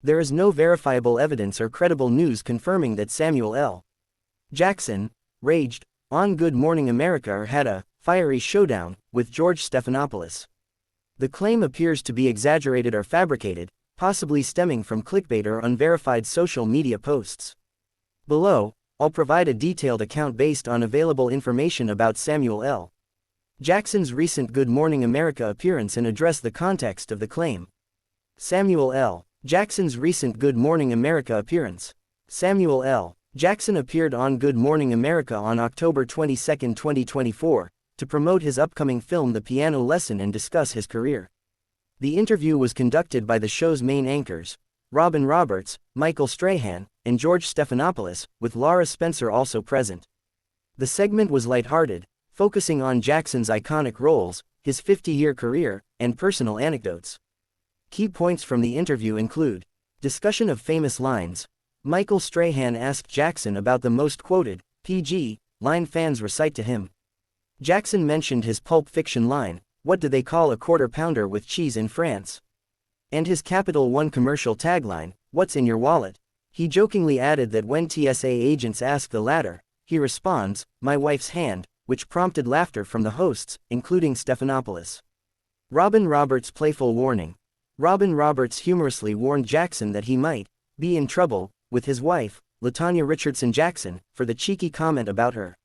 There is no verifiable evidence or credible news confirming that Samuel L. Jackson raged on Good Morning America or had a fiery showdown with George Stephanopoulos. The claim appears to be exaggerated or fabricated, possibly stemming from clickbait or unverified social media posts. Below, I'll provide a detailed account based on available information about Samuel L. Jackson's recent Good Morning America appearance and address the context of the claim. Samuel L. Jackson's recent Good Morning America appearance. Samuel L. Jackson appeared on Good Morning America on October 22, 2024, to promote his upcoming film The Piano Lesson and discuss his career. The interview was conducted by the show's main anchors, Robin Roberts, Michael Strahan, and George Stephanopoulos, with Laura Spencer also present. The segment was lighthearted, focusing on Jackson's iconic roles, his 50-year career, and personal anecdotes. Key points from the interview include discussion of famous lines. Michael Strahan asked Jackson about the most quoted PG line fans recite to him. Jackson mentioned his Pulp Fiction line, "What do they call a quarter pounder with cheese in France?" and his Capital One commercial tagline, "What's in your wallet?" He jokingly added that when TSA agents ask the latter, he responds, "My wife's hand," which prompted laughter from the hosts, including Stephanopoulos. Robin Roberts' playful warning. Robin Roberts humorously warned Jackson that he might be in trouble with his wife, LaTanya Richardson Jackson, for the cheeky comment about her.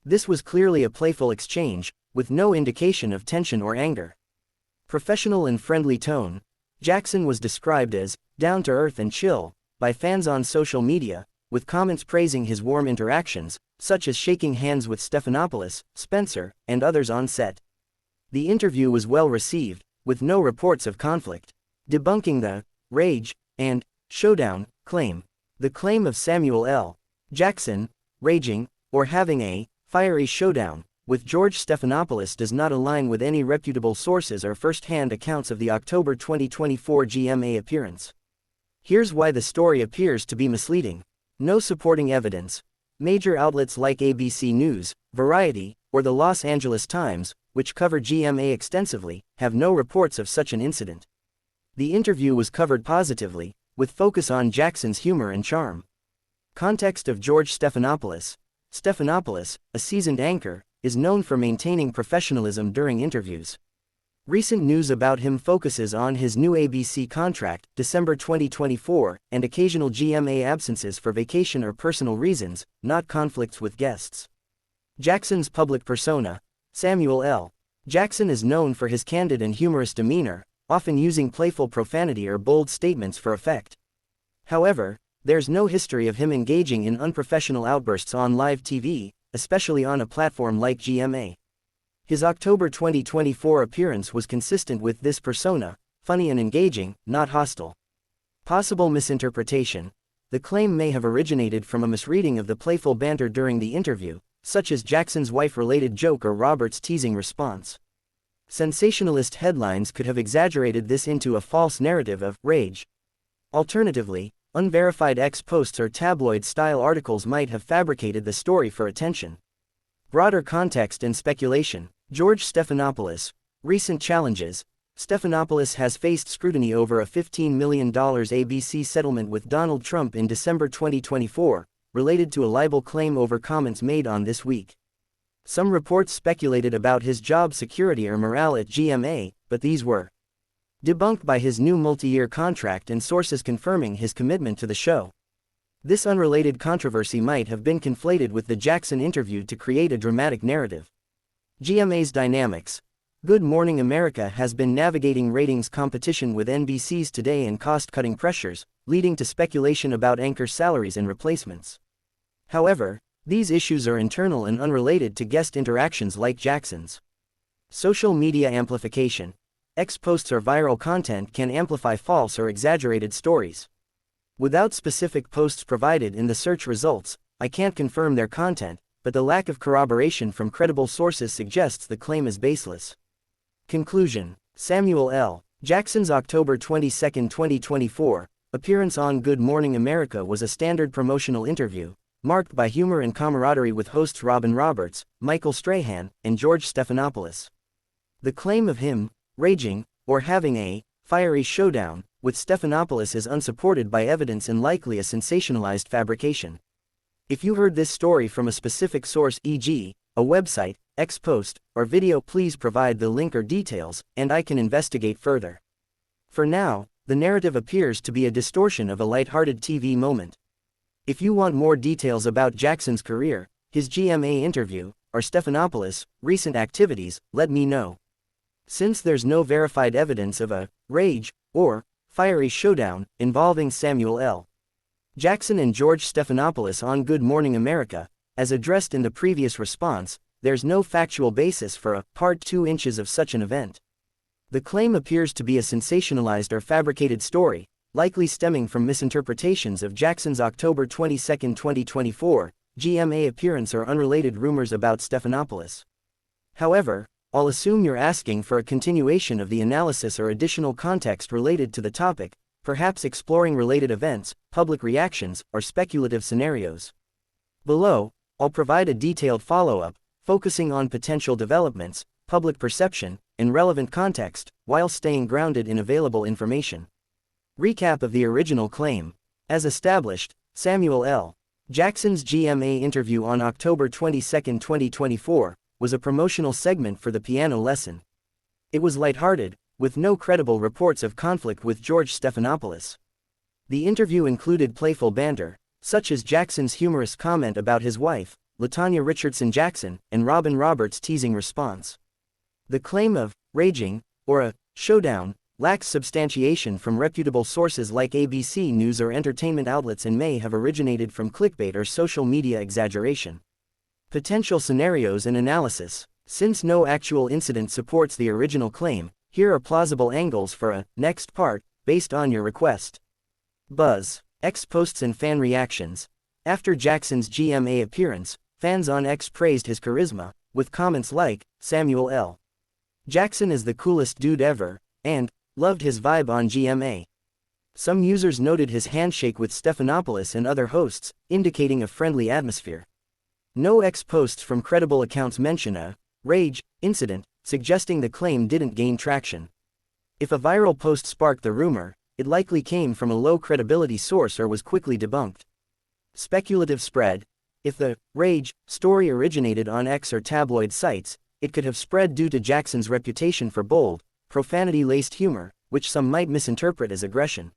This was clearly a playful exchange, with no indication of tension or anger. Professional and friendly tone. Jackson was described as down-to-earth and chill by fans on social media, with comments praising his warm interactions, such as shaking hands with Stephanopoulos, Spencer, and others on set. The interview was well received, with no reports of conflict. Debunking the rage and showdown claim. The claim of Samuel L. Jackson raging or having a fiery showdown with George Stephanopoulos does not align with any reputable sources or first-hand accounts of the October 2024 GMA appearance. Here's why the story appears to be misleading. No supporting evidence. Major outlets like ABC News, Variety, or the Los Angeles Times, which cover GMA extensively, have no reports of such an incident. The interview was covered positively, with focus on Jackson's humor and charm. Context of George Stephanopoulos. Stephanopoulos, a seasoned anchor, is known for maintaining professionalism during interviews. Recent news about him focuses on his new ABC contract, December 2024, and occasional GMA absences for vacation or personal reasons, not conflicts with guests. Jackson's public persona. Samuel L. Jackson is known for his candid and humorous demeanor, often using playful profanity or bold statements for effect. However, there's no history of him engaging in unprofessional outbursts on live TV, especially on a platform like GMA. His October 2024 appearance was consistent with this persona, funny and engaging, not hostile. Possible misinterpretation. The claim may have originated from a misreading of the playful banter during the interview, such as Jackson's wife-related joke or Roberts' teasing response. Sensationalist headlines could have exaggerated this into a false narrative of rage. Alternatively, unverified X posts or tabloid-style articles might have fabricated the story for attention. Broader context and speculation. George Stephanopoulos. Recent challenges. Stephanopoulos has faced scrutiny over a $15 million ABC settlement with Donald Trump in December 2024, related to a libel claim over comments made on This Week. Some reports speculated about his job security or morale at GMA, but these were debunked by his new multi-year contract and sources confirming his commitment to the show. This unrelated controversy might have been conflated with the Jackson interview to create a dramatic narrative. GMA's dynamics. Good Morning America has been navigating ratings competition with NBC's Today and cost-cutting pressures, leading to speculation about anchor salaries and replacements. However, these issues are internal and unrelated to guest interactions like Jackson's. Social media amplification. X posts or viral content can amplify false or exaggerated stories. Without specific posts provided in the search results, I can't confirm their content, but the lack of corroboration from credible sources suggests the claim is baseless. Conclusion. Samuel L. Jackson's October 22, 2024, appearance on Good Morning America was a standard promotional interview, marked by humor and camaraderie with hosts Robin Roberts, Michael Strahan, and George Stephanopoulos. The claim of him raging or having a fiery showdown with Stephanopoulos is unsupported by evidence and likely a sensationalized fabrication. If you heard this story from a specific source, e.g., a website, X post, or video, please provide the link or details, and I can investigate further. For now, the narrative appears to be a distortion of a lighthearted TV moment. If you want more details about Jackson's career, his GMA interview, or Stephanopoulos' recent activities, let me know. Since there's no verified evidence of a rage or fiery showdown involving Samuel L. Jackson and George Stephanopoulos on Good Morning America, as addressed in the previous response, there's no factual basis for a part 2 inches of such an event. The claim appears to be a sensationalized or fabricated story, likely stemming from misinterpretations of Jackson's October 22, 2024, GMA appearance or unrelated rumors about Stephanopoulos. However, I'll assume you're asking for a continuation of the analysis or additional context related to the topic, perhaps exploring related events, public reactions, or speculative scenarios. Below, I'll provide a detailed follow-up, focusing on potential developments, public perception, and relevant context, while staying grounded in available information. Recap of the original claim. As established, Samuel L. Jackson's GMA interview on October 22, 2024, was a promotional segment for the piano lesson. It was lighthearted, with no credible reports of conflict with George Stephanopoulos. The interview included playful banter, such as Jackson's humorous comment about his wife, LaTanya Richardson Jackson, and Robin Roberts' teasing response. The claim of raging or a showdown lacks substantiation from reputable sources like ABC News or entertainment outlets and may have originated from clickbait or social media exaggeration. Potential scenarios and analysis. Since no actual incident supports the original claim, here are plausible angles for a next part, based on your request. Buzz. X posts and fan reactions. After Jackson's GMA appearance, fans on X praised his charisma, with comments like, "Samuel L. Jackson is the coolest dude ever," and "loved his vibe on GMA." Some users noted his handshake with Stephanopoulos and other hosts, indicating a friendly atmosphere. No X posts from credible accounts mention a rage incident, suggesting the claim didn't gain traction. If a viral post sparked the rumor, it likely came from a low credibility source or was quickly debunked. Speculative spread. If the rage story originated on X or tabloid sites, it could have spread due to Jackson's reputation for bold, profanity-laced humor, which some might misinterpret as aggression.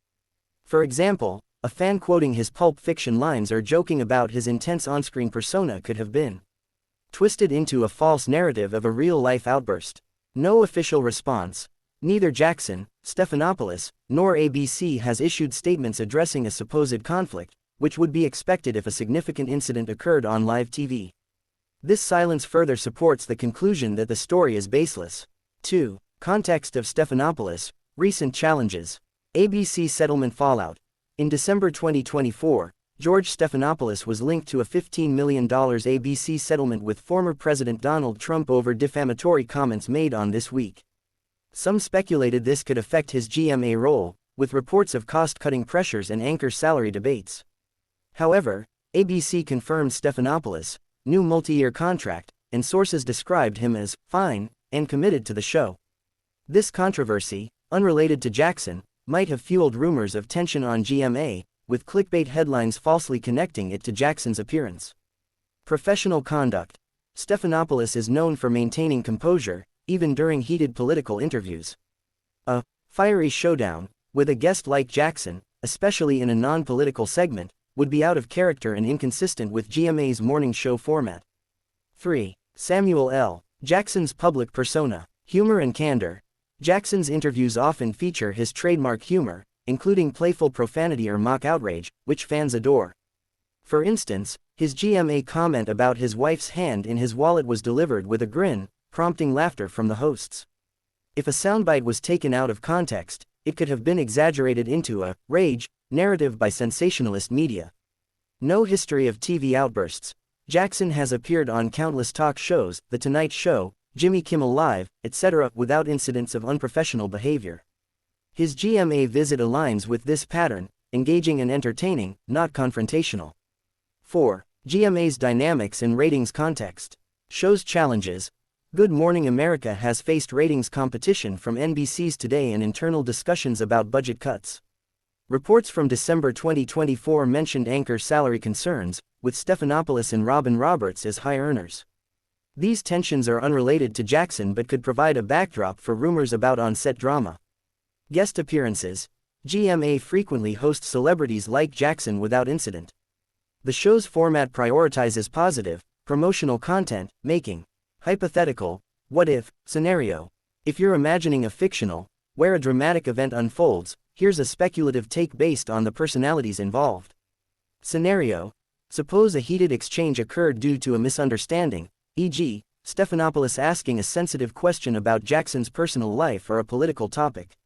For example, a fan quoting his Pulp Fiction lines or joking about his intense on-screen persona could have been twisted into a false narrative of a real-life outburst. No official response. Neither Jackson, Stephanopoulos, nor ABC has issued statements addressing a supposed conflict, which would be expected if a significant incident occurred on live TV. This silence further supports the conclusion that the story is baseless. 2. Context of Stephanopoulos, recent challenges. ABC settlement fallout. In December 2024, George Stephanopoulos was linked to a $15 million ABC settlement with former President Donald Trump over defamatory comments made on This Week. Some speculated this could affect his GMA role, with reports of cost-cutting pressures and anchor salary debates. However, ABC confirmed Stephanopoulos' new multi-year contract, and sources described him as fine and committed to the show. This controversy, unrelated to Jackson, might have fueled rumors of tension on GMA, with clickbait headlines falsely connecting it to Jackson's appearance. Professional conduct. Stephanopoulos is known for maintaining composure, even during heated political interviews. A fiery showdown with a guest like Jackson, especially in a non-political segment, would be out of character and inconsistent with GMA's morning show format. 3. Samuel L. Jackson's public persona. Humor and candor. Jackson's interviews often feature his trademark humor, including playful profanity or mock outrage, which fans adore. For instance, his GMA comment about his wife's hand in his wallet was delivered with a grin, prompting laughter from the hosts. If a soundbite was taken out of context, it could have been exaggerated into a rage narrative by sensationalist media. No history of TV outbursts. Jackson has appeared on countless talk shows, The Tonight Show, Jimmy Kimmel Live, etc., without incidents of unprofessional behavior. His GMA visit aligns with this pattern, engaging and entertaining, not confrontational. 4. GMA's dynamics and ratings context. Show's challenges. Good Morning America has faced ratings competition from NBC's Today and internal discussions about budget cuts. Reports from December 2024 mentioned anchor salary concerns, with Stephanopoulos and Robin Roberts as high earners. These tensions are unrelated to Jackson but could provide a backdrop for rumors about on-set drama. Guest appearances. GMA frequently hosts celebrities like Jackson without incident. The show's format prioritizes positive, promotional content, making hypothetical, what-if, scenario. If you're imagining a fictional, where a dramatic event unfolds, here's a speculative take based on the personalities involved. Scenario. Suppose a heated exchange occurred due to a misunderstanding, e.g., Stephanopoulos asking a sensitive question about Jackson's personal life or a political topic.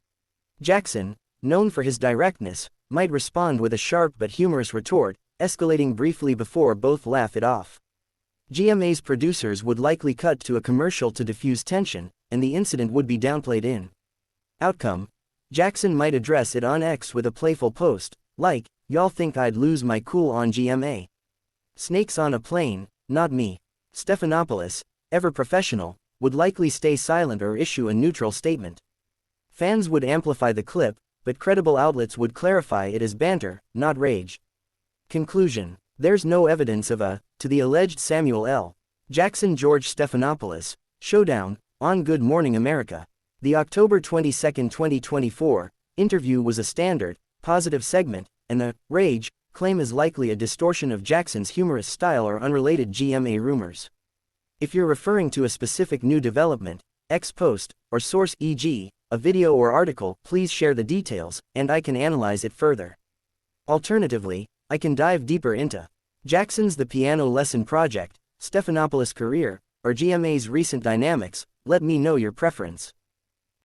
Jackson, known for his directness, might respond with a sharp but humorous retort, escalating briefly before both laugh it off. GMA's producers would likely cut to a commercial to diffuse tension, and the incident would be downplayed in. Outcome. Jackson might address it on X with a playful post, like, "Y'all think I'd lose my cool on GMA? Snakes on a plane, not me." Stephanopoulos, ever professional, would likely stay silent or issue a neutral statement. Fans would amplify the clip, but credible outlets would clarify it as banter, not rage. Conclusion. There's no evidence of to the alleged Samuel L. Jackson George Stephanopoulos showdown on Good Morning America. The October 22, 2024, interview was a standard, positive segment, and the rage claim is likely a distortion of Jackson's humorous style or unrelated GMA rumors. If you're referring to a specific new development, X post, or source, e.g., a video or article, please share the details, and I can analyze it further. Alternatively, I can dive deeper into Jackson's The Piano Lesson Project, Stephanopoulos' career, or GMA's recent dynamics. Let me know your preference.